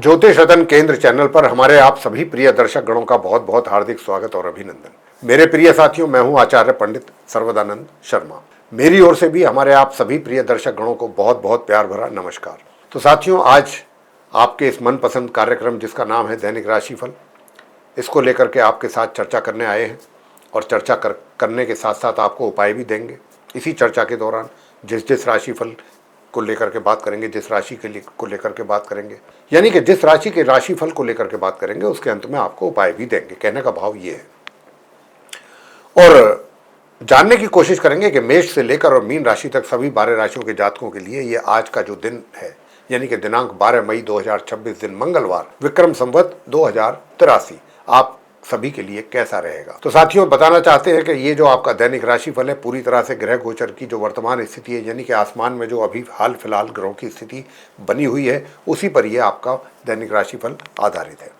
ज्योतिष रतन केंद्र चैनल पर हमारे आप सभी प्रिय दर्शक गणों का बहुत बहुत हार्दिक स्वागत और अभिनंदन। मेरे प्रिय साथियों, मैं हूं आचार्य पंडित सर्वदानंद शर्मा। मेरी ओर से भी हमारे आप सभी प्रिय दर्शक गणों को बहुत बहुत प्यार भरा नमस्कार। तो साथियों, आज आपके इस मनपसंद कार्यक्रम जिसका नाम है दैनिक राशिफल, इसको लेकर के आपके साथ चर्चा करने आए हैं और चर्चा करने के साथ साथ आपको उपाय भी देंगे। इसी चर्चा के दौरान जिस राशिफल को लेकर के बात करेंगे, जिस राशि के लिए को लेकर के बात करेंगे, यानी कि जिस राशि के राशिफल को लेकर के बात करेंगे, उसके अंत में आपको उपाय भी देंगे। कहने का भाव ये है। और जानने की कोशिश करेंगे कि मेष से लेकर और मीन राशि तक सभी 12 राशियों के जातकों के लिए ये आज का जो दिन है, यानी कि दिनांक 12 मई 2026 दिन मंगलवार, विक्रम संवत 2083, आप सभी के लिए कैसा रहेगा। तो साथियों, बताना चाहते हैं कि ये जो आपका दैनिक राशिफल है, पूरी तरह से ग्रह गोचर की जो वर्तमान स्थिति है, यानी कि आसमान में जो अभी हाल फिलहाल ग्रहों की स्थिति बनी हुई है, उसी पर यह आपका दैनिक राशिफल आधारित है।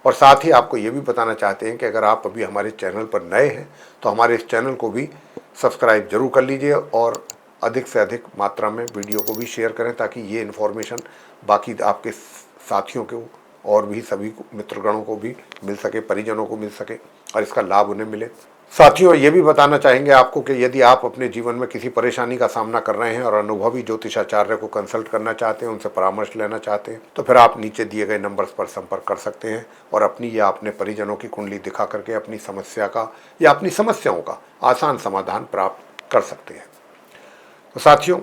और साथ ही आपको ये भी बताना चाहते हैं कि अगर आप अभी हमारे चैनल पर नए हैं तो हमारे इस चैनल को भी सब्सक्राइब जरूर कर लीजिए और अधिक से अधिक मात्रा में वीडियो को भी शेयर करें, ताकि ये इन्फॉर्मेशन बाकी आपके साथियों को और भी सभी मित्रगणों को भी मिल सके, परिजनों को मिल सके और इसका लाभ उन्हें मिले। साथियों, ये भी बताना चाहेंगे आपको कि यदि आप अपने जीवन में किसी परेशानी का सामना कर रहे हैं और अनुभवी ज्योतिषाचार्य को कंसल्ट करना चाहते हैं, उनसे परामर्श लेना चाहते हैं, तो फिर आप नीचे दिए गए नंबर्स पर संपर्क कर सकते हैं और अपनी या अपने परिजनों की कुंडली दिखा करके अपनी समस्या का या अपनी समस्याओं का आसान समाधान प्राप्त कर सकते हैं। तो साथियों,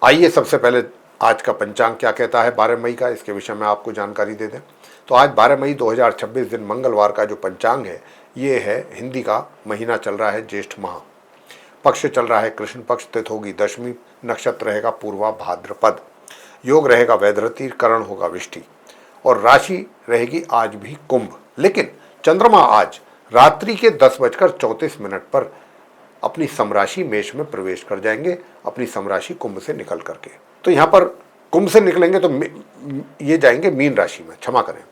आइए सबसे पहले आज का पंचांग क्या कहता है 12 मई का, इसके विषय में आपको जानकारी दे दें। तो आज 12 मई 2026 दिन मंगलवार का जो पंचांग है, ये है हिंदी का महीना चल रहा है ज्येष्ठ माह, पक्ष चल रहा है कृष्ण पक्ष, तिथि होगी दशमी, नक्षत्र रहेगा पूर्वा भाद्रपद, योग रहेगा वैधृति, करण होगा विष्टि और राशि रहेगी आज भी कुंभ। लेकिन चंद्रमा आज रात्रि के 10:34 पर अपनी समराशि मेष में प्रवेश कर जाएंगे, अपनी समराशि कुंभ से निकल करके। तो यहाँ पर कुंभ से निकलेंगे तो ये जाएंगे मीन राशि में, क्षमा करें,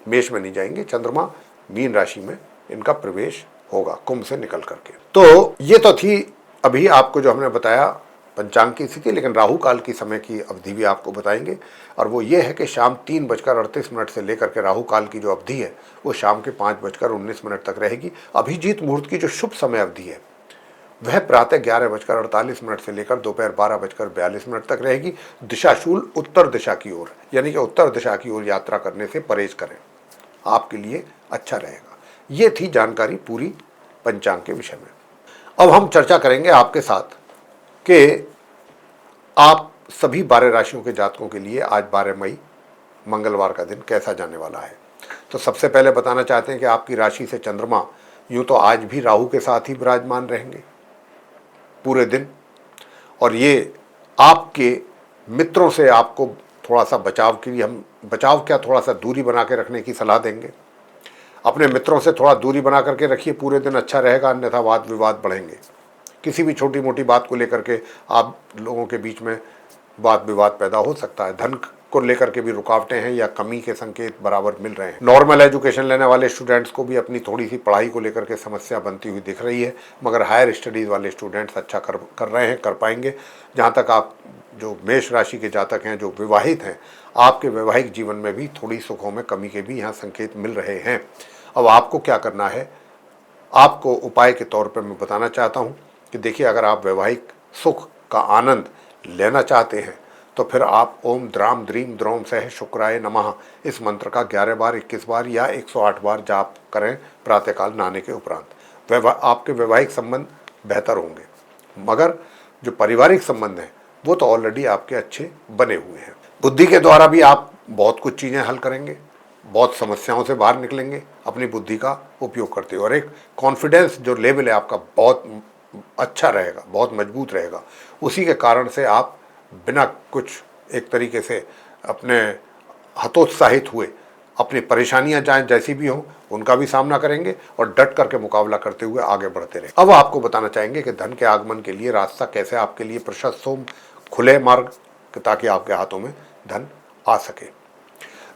मेष में नहीं जाएंगे, चंद्रमा मीन राशि में इनका प्रवेश होगा कुंभ से निकल करके। तो ये तो थी अभी आपको जो हमने बताया पंचांग की स्थिति, लेकिन राहु काल की समय की अवधि भी आपको बताएंगे और वो ये है कि शाम 3:38 से लेकर के राहु काल की जो अवधि है वो शाम के 5:19 तक रहेगी। अभिजीत मुहूर्त की जो शुभ समय अवधि है वह प्रातः 11:48 से लेकर दोपहर 12:42 तक रहेगी। दिशाशूल उत्तर दिशा की ओर, यानी कि उत्तर दिशा की ओर यात्रा करने से परहेज करें, आपके लिए अच्छा रहेगा। ये थी जानकारी पूरी पंचांग के विषय में। अब हम चर्चा करेंगे आपके साथ कि आप सभी 12 राशियों के जातकों के लिए आज 12 मई मंगलवार का दिन कैसा जाने वाला है। तो सबसे पहले बताना चाहते हैं कि आपकी राशि से चंद्रमा यूं तो आज भी राहु के साथ ही विराजमान रहेंगे पूरे दिन, और ये आपके मित्रों से आपको थोड़ा सा बचाव के लिए, हम बचाव क्या, थोड़ा सा दूरी बना के रखने की सलाह देंगे। अपने मित्रों से थोड़ा दूरी बना करके रखिए, पूरे दिन अच्छा रहेगा, अन्यथा वाद विवाद बढ़ेंगे। किसी भी छोटी मोटी बात को लेकर के आप लोगों के बीच में वाद विवाद पैदा हो सकता है। धन को लेकर के भी रुकावटें हैं या कमी के संकेत बराबर मिल रहे हैं। नॉर्मल एजुकेशन लेने वाले स्टूडेंट्स को भी अपनी थोड़ी सी पढ़ाई को लेकर के समस्या बनती हुई दिख रही है, मगर हायर स्टडीज़ वाले स्टूडेंट्स अच्छा कर रहे हैं, कर पाएंगे। जहाँ तक आप जो मेष राशि के जातक हैं, जो विवाहित हैं, आपके वैवाहिक जीवन में भी थोड़ी सुखों में कमी के भी यहाँ संकेत मिल रहे हैं। अब आपको क्या करना है, आपको उपाय के तौर पर मैं बताना चाहता हूँ कि देखिए, अगर आप वैवाहिक सुख का आनंद लेना चाहते हैं तो फिर आप ओम द्राम द्रीम द्रोम सह शुक्राय नमः इस मंत्र का 11 बार, 21 बार या 108 बार जाप करें प्रातःकाल नहाने के उपरांत। आपके वैवाहिक संबंध बेहतर होंगे, मगर जो पारिवारिक संबंध हैं वो तो ऑलरेडी आपके अच्छे बने हुए हैं। बुद्धि के द्वारा भी आप बहुत कुछ चीज़ें हल करेंगे, बहुत समस्याओं से बाहर निकलेंगे अपनी बुद्धि का उपयोग करते हुए, और एक कॉन्फिडेंस जो लेवल है आपका बहुत अच्छा रहेगा, बहुत मजबूत रहेगा। उसी के कारण से आप बिना कुछ एक तरीके से अपने हतोत्साहित हुए अपनी परेशानियां चाहे जैसी भी हों उनका भी सामना करेंगे और डट करके मुकाबला करते हुए आगे बढ़ते रहें। अब आपको बताना चाहेंगे कि धन के आगमन के लिए रास्ता कैसे आपके लिए प्रशस्त हो, खुले मार्ग, ताकि आपके हाथों में धन आ सके।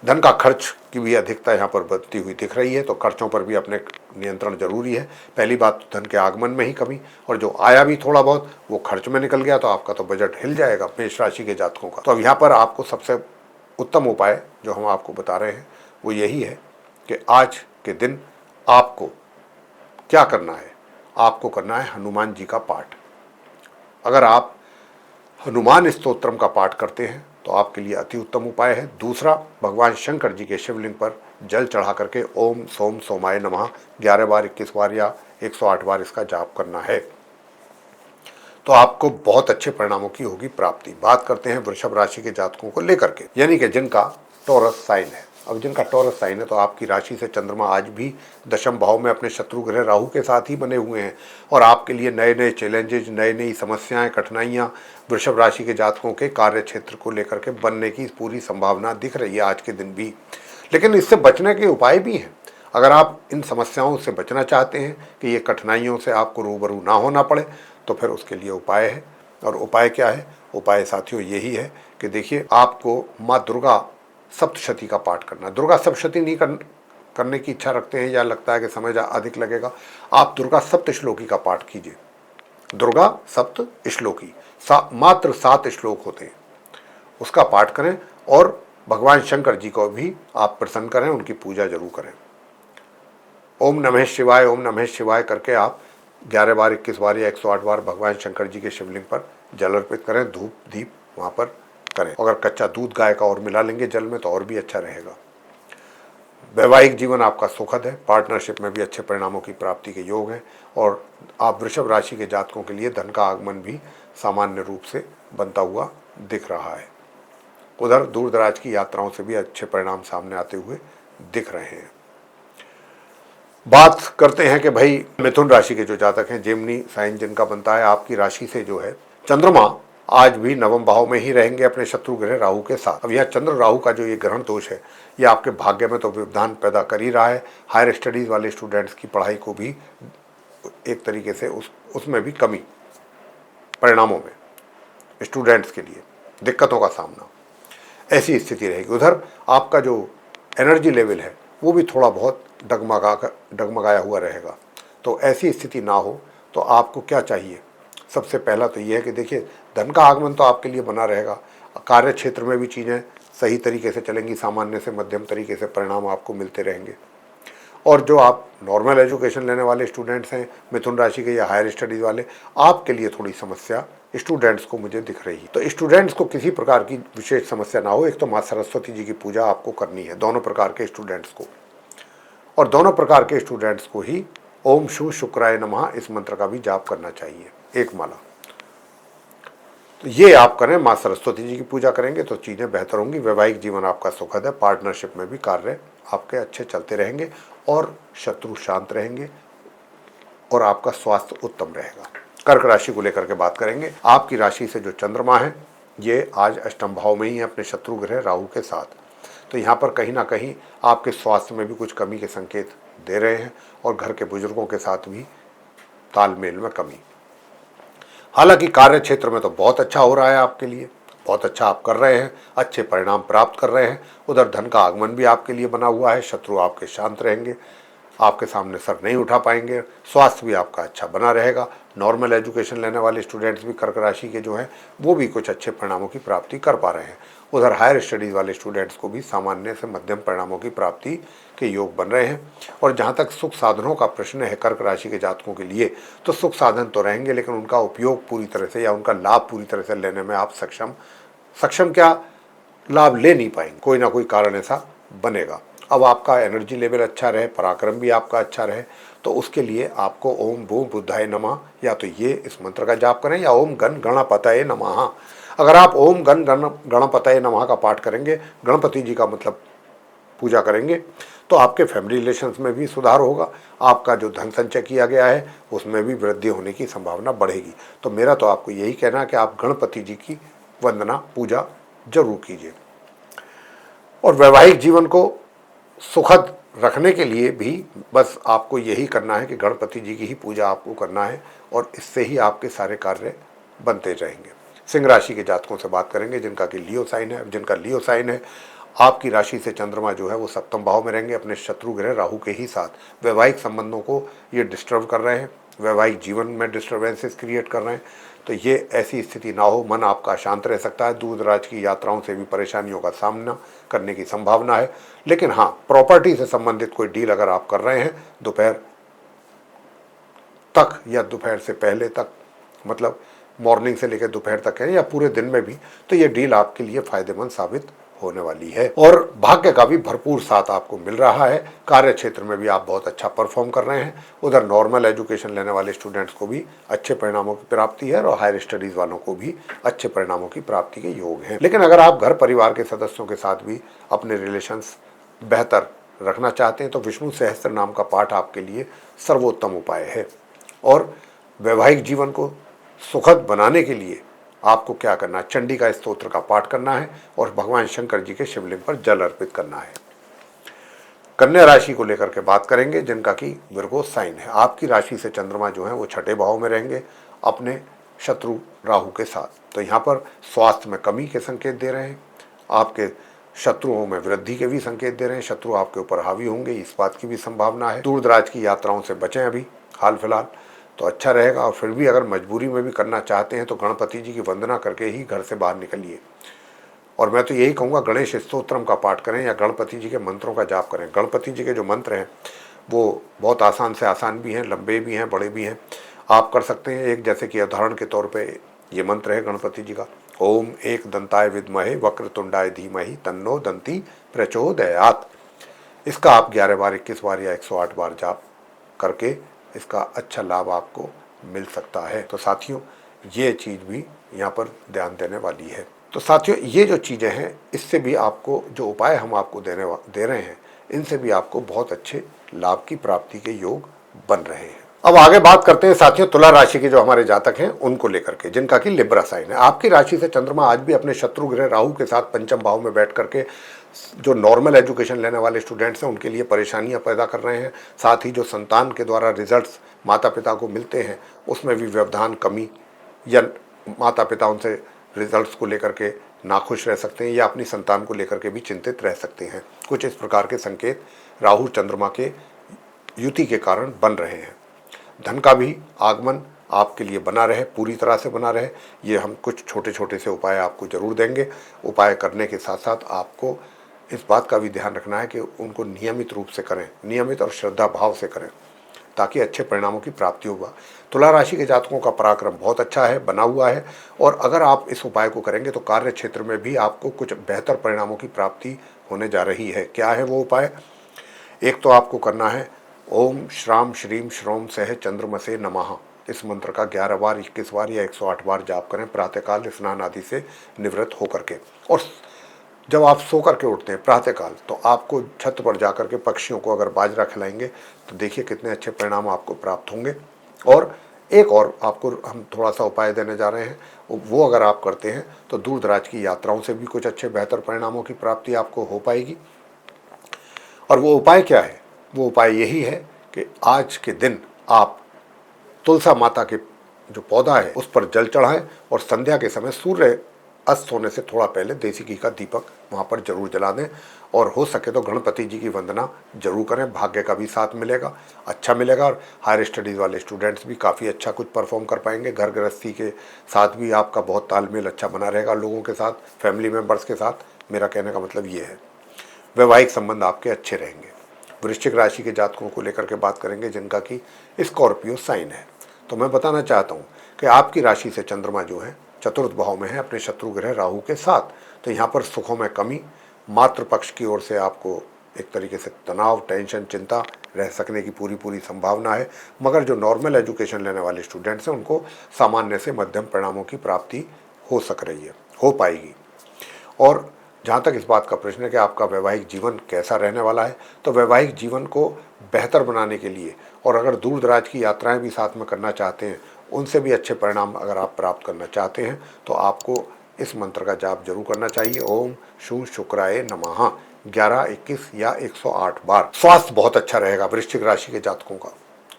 धन का खर्च की भी अधिकता यहाँ पर बढ़ती हुई दिख रही है, तो खर्चों पर भी अपने नियंत्रण जरूरी है। पहली बात तो धन के आगमन में ही कमी, और जो आया भी थोड़ा बहुत वो खर्च में निकल गया तो आपका तो बजट हिल जाएगा मेष राशि के जातकों का। तो अब यहाँ पर आपको सबसे उत्तम उपाय जो हम आपको बता रहे हैं वो यही है कि आज के दिन आपको क्या करना है, आपको करना है हनुमान जी का पाठ। अगर आप हनुमान स्तोत्रम का पाठ करते हैं तो आपके लिए अति उत्तम उपाय है। दूसरा, भगवान शंकर जी के शिवलिंग पर जल चढ़ा करके ओम सोम सोमाय नमः 11 बार, 21 बार या 108 बार इसका जाप करना है, तो आपको बहुत अच्छे परिणामों की होगी प्राप्ति। बात करते हैं वृषभ राशि के जातकों को लेकर के, यानी कि जिनका टॉरस साइन है। अब जिनका टॉरस साइन है तो आपकी राशि से चंद्रमा आज भी दशम भाव में अपने शत्रु ग्रह राहु के साथ ही बने हुए हैं और आपके लिए नए नए चैलेंजेज, नई नई समस्याएं, कठिनाइयां वृषभ राशि के जातकों के कार्य क्षेत्र को लेकर के बनने की पूरी संभावना दिख रही है आज के दिन भी। लेकिन इससे बचने के उपाय भी हैं। अगर आप इन समस्याओं से बचना चाहते हैं कि ये कठिनाइयों से आपको रूबरू ना होना पड़े, तो फिर उसके लिए उपाय है। और उपाय क्या है? उपाय साथियों यही है कि देखिए, आपको माँ दुर्गा सप्तशती का पाठ करना। दुर्गा सप्तशती नहीं करने की इच्छा रखते हैं या लगता है कि समय अधिक लगेगा, आप दुर्गा सप्त श्लोकी का पाठ कीजिए। दुर्गा सप्त श्लोकी, मात्र 7 श्लोक होते हैं, उसका पाठ करें और भगवान शंकर जी को भी आप प्रसन्न करें, उनकी पूजा जरूर करें। ओम नमः शिवाय, ओम नमः शिवाय करके आप 11 बार, 21 बार या 108 बार भगवान शंकर जी के शिवलिंग पर जल अर्पित करें, धूप दीप वहाँ पर करें। अगर कच्चा दूध गाय का और मिला लेंगे जल में तो और भी अच्छा रहेगा। वैवाहिक जीवन आपका सुखद है, पार्टनरशिप में भी अच्छे परिणामों की प्राप्ति के योग हैं और आप वृषभ राशि के जातकों के लिए धन का आगमन भी सामान्य रूप से बनता हुआ दिख रहा है। उधर दूर दराज की यात्राओं से भी अच्छे परिणाम सामने आते हुए दिख रहे हैं। बात करते हैं कि भाई मिथुन राशि के जो जातक हैं, जेमिनी साइन जिनका बनता है, आपकी राशि से जो है चंद्रमा आज भी नवम भाव में ही रहेंगे अपने शत्रु ग्रह राहु के साथ। अब यह चंद्र राहु का जो ये ग्रहण दोष है, ये आपके भाग्य में तो व्यवधान पैदा कर ही रहा है। हायर स्टडीज़ वाले स्टूडेंट्स की पढ़ाई को भी एक तरीके से उसमें भी कमी, परिणामों में स्टूडेंट्स के लिए दिक्कतों का सामना, ऐसी स्थिति रहेगी। उधर आपका जो एनर्जी लेवल है वो भी थोड़ा बहुत डगमगाया हुआ रहेगा। तो ऐसी स्थिति ना हो तो आपको क्या चाहिए? सबसे पहला तो ये है कि देखिए, धन का आगमन तो आपके लिए बना रहेगा, कार्य क्षेत्र में भी चीज़ें सही तरीके से चलेंगी, सामान्य से मध्यम तरीके से परिणाम आपको मिलते रहेंगे। और जो आप नॉर्मल एजुकेशन लेने वाले स्टूडेंट्स हैं, मिथुन राशि के या हायर स्टडीज़ वाले, आपके लिए थोड़ी समस्या स्टूडेंट्स को मुझे दिख रही है। तो स्टूडेंट्स को किसी प्रकार की विशेष समस्या ना हो। एक तो माँ सरस्वती जी की पूजा आपको करनी है, दोनों प्रकार के स्टूडेंट्स को, और दोनों प्रकार के स्टूडेंट्स को ही ओम शु शुक्राय नमः इस मंत्र का भी जाप करना चाहिए, एक माला। तो ये आप करें, माँ सरस्वती जी की पूजा करेंगे तो चीज़ें बेहतर होंगी। वैवाहिक जीवन आपका सुखद है, पार्टनरशिप में भी कार्य आपके अच्छे चलते रहेंगे और शत्रु शांत रहेंगे और आपका स्वास्थ्य उत्तम रहेगा। कर्क राशि को लेकर के बात करेंगे। आपकी राशि से जो चंद्रमा है ये आज अष्टम भाव में ही है अपने शत्रु ग्रह राहु के साथ। तो यहाँ पर कहीं ना कहीं आपके स्वास्थ्य में भी कुछ कमी के संकेत दे रहे हैं और घर के बुजुर्गों के साथ भी तालमेल में कमी। हालांकि कार्य क्षेत्र में तो बहुत अच्छा हो रहा है आपके लिए, बहुत अच्छा आप कर रहे हैं, अच्छे परिणाम प्राप्त कर रहे हैं। उधर धन का आगमन भी आपके लिए बना हुआ है, शत्रु आपके शांत रहेंगे, आपके सामने सर नहीं उठा पाएंगे, स्वास्थ्य भी आपका अच्छा बना रहेगा। नॉर्मल एजुकेशन लेने वाले स्टूडेंट्स भी कर्क राशि के जो हैं वो भी कुछ अच्छे परिणामों की प्राप्ति कर पा रहे हैं। उधर हायर स्टडीज़ वाले स्टूडेंट्स को भी सामान्य से मध्यम परिणामों की प्राप्ति के योग बन रहे हैं। और जहाँ तक सुख साधनों का प्रश्न है कर्क राशि के जातकों के लिए, तो सुख साधन तो रहेंगे लेकिन उनका उपयोग पूरी तरह से या उनका लाभ पूरी तरह से लेने में आप सक्षम क्या, लाभ ले नहीं पाएंगे, कोई ना कोई कारण ऐसा बनेगा। अब आपका एनर्जी लेवल अच्छा रहे, पराक्रम भी आपका अच्छा रहे, तो उसके लिए आपको ओम भू बुद्धाय नमः या तो ये इस मंत्र का जाप करें या ओम गण गणपतये नमः। अगर आप ओम गण गणपतये नमः का पाठ करेंगे, गणपति जी का मतलब पूजा करेंगे, तो आपके फैमिली रिलेशंस में भी सुधार होगा। आपका जो धन संचय किया गया है उसमें भी वृद्धि होने की संभावना बढ़ेगी। तो मेरा तो आपको यही कहना है कि आप गणपति जी की वंदना पूजा जरूर कीजिए। और वैवाहिक जीवन को सुखद रखने के लिए भी बस आपको यही करना है कि गणपति जी की ही पूजा आपको करना है और इससे ही आपके सारे कार्य बनते रहेंगे। सिंह राशि के जातकों से बात करेंगे जिनका कि लियो साइन है। जिनका लियो साइन है, आपकी राशि से चंद्रमा जो है वो सप्तम भाव में रहेंगे अपने शत्रु ग्रह राहु के ही साथ। वैवाहिक संबंधों को ये डिस्टर्ब कर रहे हैं, वैवाहिक जीवन में डिस्टर्बेंसेस क्रिएट कर रहे हैं, तो ये ऐसी स्थिति ना हो। मन आपका शांत रह सकता है। दूर दराज की यात्राओं से भी परेशानियों का सामना करने की संभावना है। लेकिन हाँ, प्रॉपर्टी से संबंधित कोई डील अगर आप कर रहे हैं दोपहर तक या दोपहर से पहले तक, मतलब मॉर्निंग से लेकर दोपहर तक है या पूरे दिन में भी, तो ये डील आपके लिए फायदेमंद साबित होने वाली है। और भाग्य का भी भरपूर साथ आपको मिल रहा है। कार्य क्षेत्र में भी आप बहुत अच्छा परफॉर्म कर रहे हैं। उधर नॉर्मल एजुकेशन लेने वाले स्टूडेंट्स को भी अच्छे परिणामों की प्राप्ति है और हायर स्टडीज वालों को भी अच्छे परिणामों की प्राप्ति के योग हैं। लेकिन अगर आप घर परिवार के सदस्यों के साथ भी अपने रिलेशंस बेहतर रखना चाहते हैं तो विष्णु सहस्त्र नाम का पाठ आपके लिए सर्वोत्तम उपाय है। और वैवाहिक जीवन को सुखद बनाने के लिए आपको क्या करना है, चंडी का स्तोत्र का पाठ करना है और भगवान शंकर जी के शिवलिंग पर जल अर्पित करना है। कन्या राशि को लेकर के बात करेंगे, जिनका कि विर्गो साइन है। आपकी राशि से चंद्रमा जो है वो छठे भाव में रहेंगे अपने शत्रु राहु के साथ। तो यहाँ पर स्वास्थ्य में कमी के संकेत दे रहे हैं। आपके शत्रुओं में वृद्धि के भी संकेत दे रहे हैं। शत्रु आपके ऊपर हावी होंगे, इस बात की भी संभावना है। दूर दराज की यात्राओं से बचें अभी हाल फिलहाल, तो अच्छा रहेगा। और फिर भी अगर मजबूरी में भी करना चाहते हैं तो गणपति जी की वंदना करके ही घर से बाहर निकलिए। और मैं तो यही कहूँगा, गणेश स्तोत्रम का पाठ करें या गणपति जी के मंत्रों का जाप करें। गणपति जी के जो मंत्र हैं वो बहुत आसान से आसान भी हैं, लंबे भी हैं, बड़े भी हैं। आप कर सकते हैं। एक जैसे कि उदाहरण के तौर पे ये मंत्र है गणपति जी का, ओम एक दंताय विद्महे वक्रतुंडाय धीमहि तन्नो दंती प्रचोदयात्। इसका आप 11 बार, 21 बार या 108 बार जाप करके इसका अच्छा लाभ आपको मिल सकता है। तो साथियों, ये चीज़ भी यहाँ पर ध्यान देने वाली है। तो साथियों, ये जो चीज़ें हैं, इससे भी आपको जो उपाय हम आपको दे रहे हैं, इनसे भी आपको बहुत अच्छे लाभ की प्राप्ति के योग बन रहे हैं। अब आगे बात करते हैं साथियों तुला राशि के जो हमारे जातक हैं उनको लेकर के, जिनका कि लिब्रा साइन है। आपकी राशि से चंद्रमा आज भी अपने शत्रु ग्रह राहु के साथ पंचम भाव में बैठ करके जो नॉर्मल एजुकेशन लेने वाले स्टूडेंट्स हैं उनके लिए परेशानियां पैदा कर रहे हैं। साथ ही जो संतान के द्वारा रिजल्ट्स माता पिता को मिलते हैं उसमें भी व्यवधान, कमी, या माता पिता उनसे रिजल्ट्स को लेकर के नाखुश रह सकते हैं या अपनी संतान को लेकर के भी चिंतित रह सकते हैं। कुछ इस प्रकार के संकेत राहु चंद्रमा के युति के कारण बन रहे हैं। धन का भी आगमन आपके लिए बना रहे, पूरी तरह से बना रहे, ये हम कुछ छोटे छोटे से उपाय आपको जरूर देंगे। उपाय करने के साथ साथ आपको इस बात का भी ध्यान रखना है कि उनको नियमित रूप से करें, नियमित और श्रद्धा भाव से करें, ताकि अच्छे परिणामों की प्राप्ति होगा। तुला राशि के जातकों का पराक्रम बहुत अच्छा है, बना हुआ है। और अगर आप इस उपाय को करेंगे तो कार्य क्षेत्र में भी आपको कुछ बेहतर परिणामों की प्राप्ति होने जा रही है। क्या है वो उपाय? एक तो आपको करना है ओम श्राम श्रीम श्रोम सह चंद्रमसे नमः। इस मंत्र का 11 बार, 21 बार या 108 बार जाप करें प्रातःकाल स्नान आदि से निवृत्त होकर के। और जब आप सो करके उठते हैं प्रातःकाल, तो आपको छत पर जाकर के पक्षियों को अगर बाजरा खिलाएंगे तो देखिए कितने अच्छे परिणाम आपको प्राप्त होंगे। और एक और आपको हम थोड़ा सा उपाय देने जा रहे हैं, वो अगर आप करते हैं तो दूर दराज की यात्राओं से भी कुछ अच्छे बेहतर परिणामों की प्राप्ति आपको हो पाएगी। और वो उपाय क्या है? वो उपाय यही है कि आज के दिन आप तुलसा माता के जो पौधा है उस पर जल चढ़ाएं और संध्या के समय सूर्य अस्त होने से थोड़ा पहले देसी घी का दीपक वहाँ पर जरूर जला दें। और हो सके तो गणपति जी की वंदना जरूर करें, भाग्य का भी साथ मिलेगा, अच्छा मिलेगा। और हायर स्टडीज़ वाले स्टूडेंट्स भी काफ़ी अच्छा कुछ परफॉर्म कर पाएंगे। घर गृहस्थी के साथ भी आपका बहुत तालमेल अच्छा बना रहेगा, लोगों के साथ, फैमिली मेम्बर्स के साथ। मेरा कहने का मतलब ये है, वैवाहिक संबंध आपके अच्छे रहेंगे। वृश्चिक राशि के जातकों को लेकर के बात करेंगे, जिनका कि स्कॉर्पियो साइन है। तो मैं बताना चाहता हूँ कि आपकी राशि से चंद्रमा जो है चतुर्थ भाव में है अपने शत्रु ग्रह राहु के साथ। तो यहाँ पर सुखों में कमी, मातृपक्ष की ओर से आपको एक तरीके से तनाव, टेंशन, चिंता रह सकने की पूरी संभावना है। मगर जो नॉर्मल एजुकेशन लेने वाले स्टूडेंट्स हैं उनको सामान्य से मध्यम परिणामों की प्राप्ति हो सक रही है, हो पाएगी। और जहाँ तक इस बात का प्रश्न है कि आपका वैवाहिक जीवन कैसा रहने वाला है, तो वैवाहिक जीवन को बेहतर बनाने के लिए और अगर दूर दराज की यात्राएं भी साथ में करना चाहते हैं, उनसे भी अच्छे परिणाम अगर आप प्राप्त करना चाहते हैं, तो आपको इस मंत्र का जाप जरूर करना चाहिए। ओम शु शुक्राय नमः 11, 21 या 108 बार। स्वास्थ्य बहुत अच्छा रहेगा वृश्चिक राशि के जातकों का,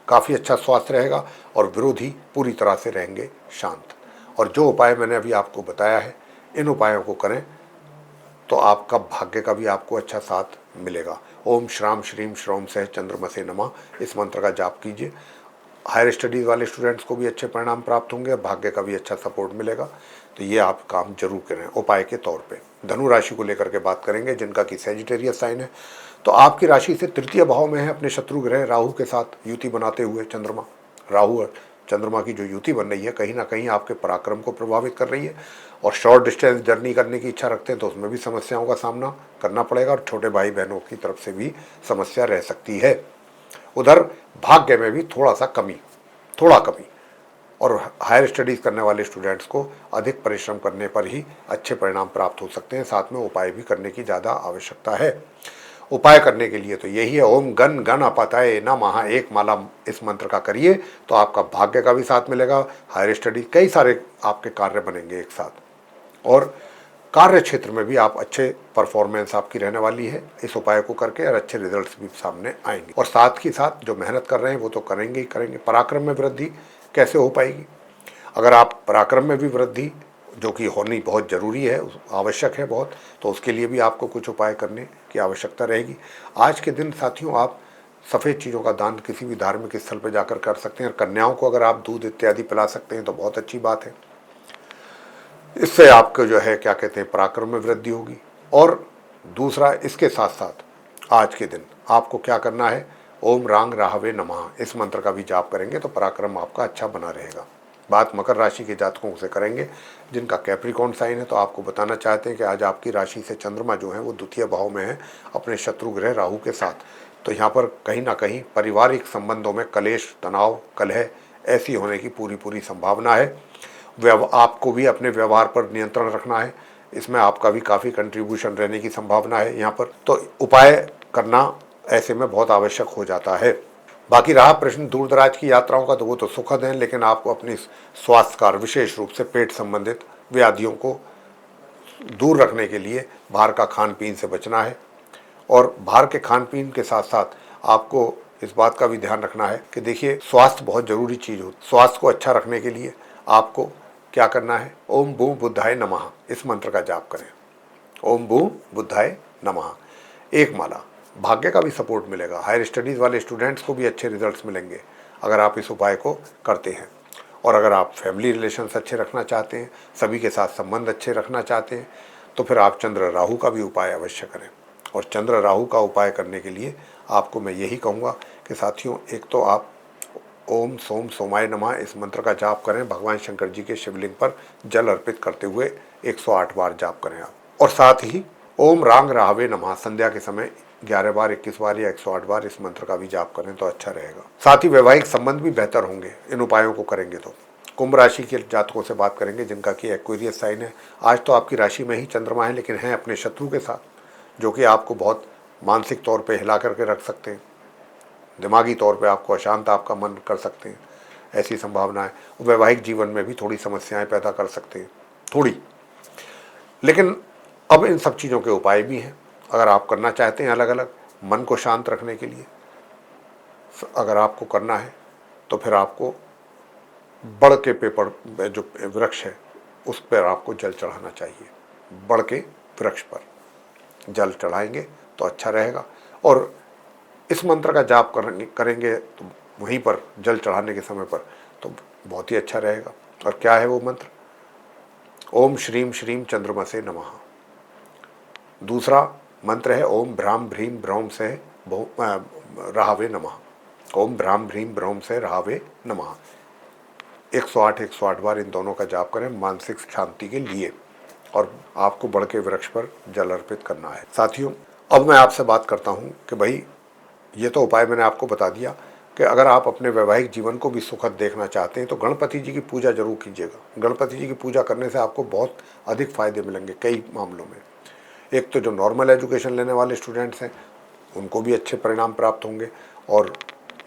काफ़ी अच्छा स्वास्थ्य रहेगा और विरोधी पूरी तरह से रहेंगे शांत। और जो उपाय मैंने अभी आपको बताया है, इन उपायों को करें तो आपका भाग्य का भी आपको अच्छा साथ मिलेगा। ओम श्राम श्रीम श्रोम सह चंद्रमसे नमः, इस मंत्र का जाप कीजिए। हायर स्टडीज़ वाले स्टूडेंट्स को भी अच्छे परिणाम प्राप्त होंगे, भाग्य का भी अच्छा सपोर्ट मिलेगा। तो ये आप काम जरूर करें उपाय के तौर पे। धनु राशि को लेकर के बात करेंगे, जिनका कि सेजिटेरियस साइन है। तो आपकी राशि से तृतीय भाव में है अपने शत्रु ग्रह राहु के साथ युति बनाते हुए चंद्रमा। राहु और चंद्रमा की जो युति बन रही है कहीं ना कहीं आपके पराक्रम को प्रभावित कर रही है, और शॉर्ट डिस्टेंस जर्नी करने की इच्छा रखते हैं तो उसमें भी समस्याओं का सामना करना पड़ेगा, और छोटे भाई बहनों की तरफ से भी समस्या रह सकती है। उधर भाग्य में भी थोड़ा कमी, और हायर स्टडीज़ करने वाले स्टूडेंट्स को अधिक परिश्रम करने पर ही अच्छे परिणाम प्राप्त हो सकते हैं। साथ में उपाय भी करने की ज़्यादा आवश्यकता है। उपाय करने के लिए तो यही है, ओम गण गणपतये नमः एक माला इस मंत्र का करिए तो आपका भाग्य का भी साथ मिलेगा, हायर स्टडी कई सारे आपके कार्य बनेंगे एक साथ, और कार्य क्षेत्र में भी आप अच्छे परफॉर्मेंस आपकी रहने वाली है इस उपाय को करके, और अच्छे रिजल्ट्स भी सामने आएंगे। और साथ ही साथ जो मेहनत कर रहे हैं वो तो करेंगे ही करेंगे। पराक्रम में वृद्धि कैसे हो पाएगी? अगर आप पराक्रम में भी वृद्धि, जो कि होनी बहुत ज़रूरी है, आवश्यक है बहुत, तो उसके लिए भी आपको कुछ उपाय करने की आवश्यकता रहेगी। आज के दिन साथियों आप सफ़ेद चीज़ों का दान किसी भी धार्मिक स्थल पर जाकर कर सकते हैं, और कन्याओं को अगर आप दूध इत्यादि पिला सकते हैं तो बहुत अच्छी बात है। इससे आपको जो है क्या कहते हैं पराक्रम में वृद्धि होगी। और दूसरा, इसके साथ साथ आज के दिन आपको क्या करना है, ओम रांग राहवे नमः इस मंत्र का भी जाप करेंगे तो पराक्रम आपका अच्छा बना रहेगा। बात मकर राशि के जातकों से करेंगे जिनका कैप्रिकॉर्न साइन है। तो आपको बताना चाहते हैं कि आज आपकी राशि से चंद्रमा जो है वो द्वितीय भाव में है अपने शत्रु ग्रह राहु के साथ। तो यहाँ पर कहीं ना कहीं पारिवारिक संबंधों में कलेश, तनाव, कलह ऐसी होने की पूरी संभावना है। आपको भी अपने व्यवहार पर नियंत्रण रखना है, इसमें आपका भी काफ़ी कंट्रीब्यूशन रहने की संभावना है यहाँ पर। तो उपाय करना ऐसे में बहुत आवश्यक हो जाता है। बाकी रहा प्रश्न दूर दराज की यात्राओं का, तो वो तो सुखद है, लेकिन आपको अपनी स्वास्थ्य का, विशेष रूप से पेट संबंधित व्याधियों को दूर रखने के लिए बाहर का खान पीन से बचना है। और बाहर के खान पीन के साथ साथ आपको इस बात का भी ध्यान रखना है कि देखिए स्वास्थ्य बहुत ज़रूरी चीज़ होती है। स्वास्थ्य को अच्छा रखने के लिए आपको क्या करना है, ओम भू बुद्धाय नमः इस मंत्र का जाप करें। ओम भू बुद्धाय नमः एक माला, भाग्य का भी सपोर्ट मिलेगा। हायर स्टडीज़ वाले स्टूडेंट्स को भी अच्छे रिजल्ट्स मिलेंगे अगर आप इस उपाय को करते हैं। और अगर आप फैमिली रिलेशंस अच्छे रखना चाहते हैं, सभी के साथ संबंध अच्छे रखना चाहते हैं, तो फिर आप चंद्र राहु का भी उपाय अवश्य करें। और चंद्र राहु का उपाय करने के लिए आपको मैं यही कहूँगा कि साथियों, एक तो आप ओम सोम सोमाय नमः इस मंत्र का जाप करें, भगवान शंकर जी के शिवलिंग पर जल अर्पित करते हुए 108 बार जाप करें आप। और साथ ही ओम रांग राहवे नमः संध्या के समय 11 बार, 21 बार या 108 बार इस मंत्र का भी जाप करें तो अच्छा रहेगा। साथ ही वैवाहिक संबंध भी बेहतर होंगे इन उपायों को करेंगे तो। कुंभ राशि के जातकों से बात करेंगे जिनका कि एक्वेरियस साइन है। आज तो आपकी राशि में ही चंद्रमा है, लेकिन है अपने शत्रु के साथ, जो कि आपको बहुत मानसिक तौर पे हिला करके रख सकते हैं, दिमागी तौर पे आपको अशांत आपका मन कर सकते हैं, ऐसी संभावना है। वैवाहिक जीवन में भी थोड़ी समस्याएं पैदा कर सकते हैं थोड़ी, लेकिन अब इन सब चीज़ों के उपाय भी हैं अगर आप करना चाहते हैं अलग अलग मन को शांत रखने के लिए। अगर आपको करना है तो फिर आपको बड़ के पेपर जो वृक्ष है उस पर आपको जल चढ़ाना चाहिए। बड़ के वृक्ष पर जल चढ़ाएंगे तो अच्छा रहेगा। और इस मंत्र का जाप करेंगे तो वहीं पर जल चढ़ाने के समय पर तो बहुत ही अच्छा रहेगा। और क्या है वो मंत्र, ओम श्रीम श्रीम चंद्रमसे नमः। दूसरा मंत्र है ओम भ्राम भ्रीम भ्रौम से राहवे नमः। ओम भ्राम भ्रीम भ्रौम से राहवे नमः 108 बार इन दोनों का जाप करें मानसिक शांति के लिए। और आपको बड़ के वृक्ष पर जल अर्पित करना है। साथियों, अब मैं आपसे बात करता हूँ कि भाई ये तो उपाय मैंने आपको बता दिया कि अगर आप अपने वैवाहिक जीवन को भी सुखद देखना चाहते हैं तो गणपति जी की पूजा जरूर कीजिएगा। गणपति जी की पूजा करने से आपको बहुत अधिक फायदे मिलेंगे कई मामलों में। एक तो जो नॉर्मल एजुकेशन लेने वाले स्टूडेंट्स हैं उनको भी अच्छे परिणाम प्राप्त होंगे, और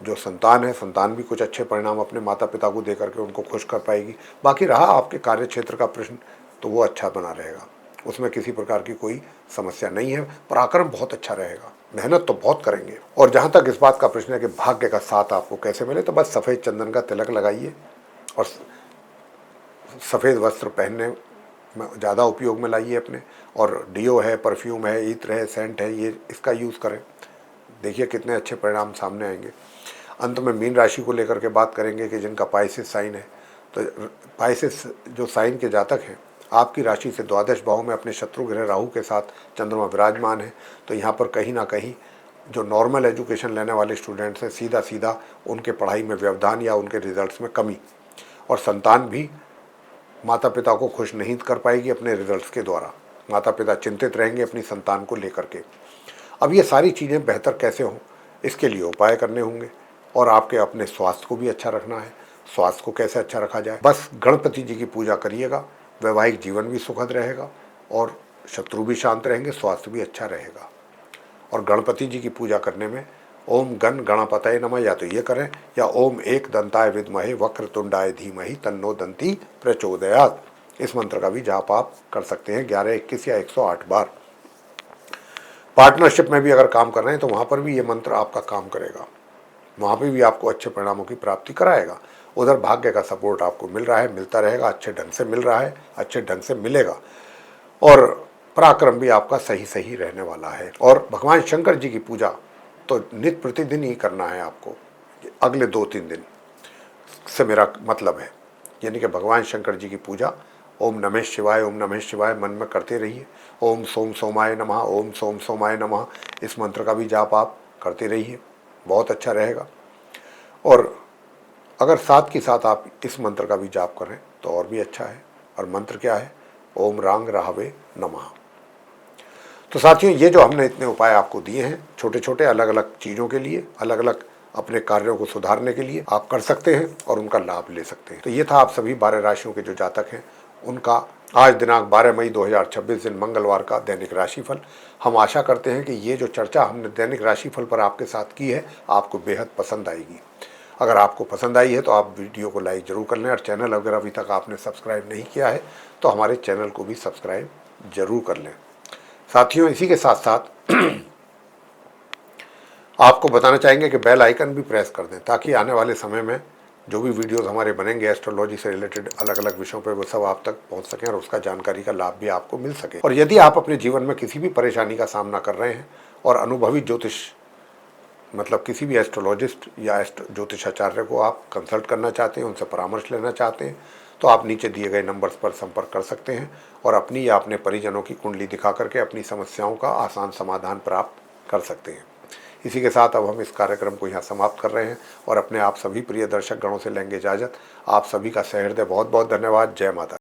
जो संतान है, संतान भी कुछ अच्छे परिणाम अपने माता पिता को दे करके उनको खुश कर पाएगी। बाकी रहा आपके कार्य क्षेत्र का प्रश्न, तो वो अच्छा बना रहेगा, उसमें किसी प्रकार की कोई समस्या नहीं है। पराक्रम बहुत अच्छा रहेगा, मेहनत तो बहुत करेंगे। और जहाँ तक इस बात का प्रश्न है कि भाग्य का साथ आपको कैसे मिले, तो बस सफ़ेद चंदन का तिलक लगाइए और सफ़ेद वस्त्र पहनने में ज़्यादा उपयोग में लाइए अपने। और डियो है, परफ्यूम है, इत्र है, सेंट है, ये इसका यूज़ करें, देखिए कितने अच्छे परिणाम सामने आएंगे। अंत में मीन राशि को लेकर के बात करेंगे कि जिनका पाइसेस साइन है, तो पाइसेस जो साइन के जातक हैं, आपकी राशि से द्वादश भाव में अपने शत्रु ग्रह राहु के साथ चंद्रमा विराजमान है। तो यहाँ पर कहीं ना कहीं जो नॉर्मल एजुकेशन लेने वाले स्टूडेंट्स हैं, सीधा सीधा उनके पढ़ाई में व्यवधान या उनके रिजल्ट्स में कमी, और संतान भी माता पिता को खुश नहीं कर पाएगी अपने रिजल्ट्स के द्वारा। माता पिता चिंतित रहेंगे अपनी संतान को लेकर के। अब ये सारी चीज़ें बेहतर कैसे हों, इसके लिए उपाय करने होंगे, और आपके अपने स्वास्थ्य को भी अच्छा रखना है। स्वास्थ्य को कैसे अच्छा रखा जाए, बस गणपति जी की पूजा करिएगा, वैवाहिक जीवन भी सुखद रहेगा और शत्रु भी शांत रहेंगे, स्वास्थ्य भी अच्छा रहेगा। और गणपति जी की पूजा करने में ओम गण गणपतये नमः या तो ये करें, या ओम एक दंताय विद्महे वक्रतुंडाय धीमहि तन्नो दंती प्रचोदयात्, इस मंत्र का भी जाप आप कर सकते हैं 11, 21 या 108 बार। पार्टनरशिप में भी अगर काम कर रहे हैं तो वहाँ पर भी ये मंत्र आपका काम करेगा, वहाँ पर भी आपको अच्छे परिणामों की प्राप्ति कराएगा। उधर भाग्य का सपोर्ट आपको मिल रहा है, मिलता रहेगा, अच्छे ढंग से मिल रहा है, अच्छे ढंग से मिलेगा, और पराक्रम भी आपका सही सही रहने वाला है। और भगवान शंकर जी की पूजा तो नित्य प्रतिदिन ही करना है आपको, अगले 2-3 दिन से मेरा मतलब है, यानी कि भगवान शंकर जी की पूजा ओम नमः शिवाय, ओम नमः शिवाय मन में करते रहिए। ओम सोम सोमाय नमः, ओम सोम सोमाय नमः, इस मंत्र का भी जाप आप करते रहिए, बहुत अच्छा रहेगा। और अगर साथ के साथ आप इस मंत्र का भी जाप करें तो और भी अच्छा है। और मंत्र क्या है? ओम रांग राहवे नमः। तो साथियों, ये जो हमने इतने उपाय आपको दिए हैं, छोटे छोटे अलग अलग चीज़ों के लिए, अलग अलग अपने कार्यों को सुधारने के लिए, आप कर सकते हैं और उनका लाभ ले सकते हैं। तो ये था आप सभी 12 राशियों के जो जातक हैं उनका आज दिनांक 12 मई 2026 दिन मंगलवार का दैनिक राशिफल। हम आशा करते हैं कि ये जो चर्चा हमने दैनिक राशिफल पर आपके साथ की है आपको बेहद पसंद आएगी। अगर आपको पसंद आई है तो आप वीडियो को लाइक ज़रूर कर लें, और चैनल अगर अभी तक आपने सब्सक्राइब नहीं किया है तो हमारे चैनल को भी सब्सक्राइब जरूर कर लें। साथियों, इसी के साथ साथ आपको बताना चाहेंगे कि बेल आइकन भी प्रेस कर दें, ताकि आने वाले समय में जो भी वीडियोस हमारे बनेंगे एस्ट्रोलॉजी से रिलेटेड अलग अलग विषयों पर, वो सब आप तक पहुंच सकें और उसका जानकारी का लाभ भी आपको मिल सके। और यदि आप अपने जीवन में किसी भी परेशानी का सामना कर रहे हैं और अनुभवी ज्योतिष मतलब किसी भी एस्ट्रोलॉजिस्ट या ज्योतिषाचार्य को आप कंसल्ट करना चाहते हैं, उनसे परामर्श लेना चाहते हैं, तो आप नीचे दिए गए नंबर्स पर संपर्क कर सकते हैं और अपनी या अपने परिजनों की कुंडली दिखा करके अपनी समस्याओं का आसान समाधान प्राप्त कर सकते हैं। इसी के साथ अब हम इस कार्यक्रम को यहाँ समाप्त कर रहे हैं और अपने आप सभी प्रिय दर्शक गणों से लेंगे इजाज़त। आप सभी का सहृदय बहुत बहुत धन्यवाद। जय माता दी।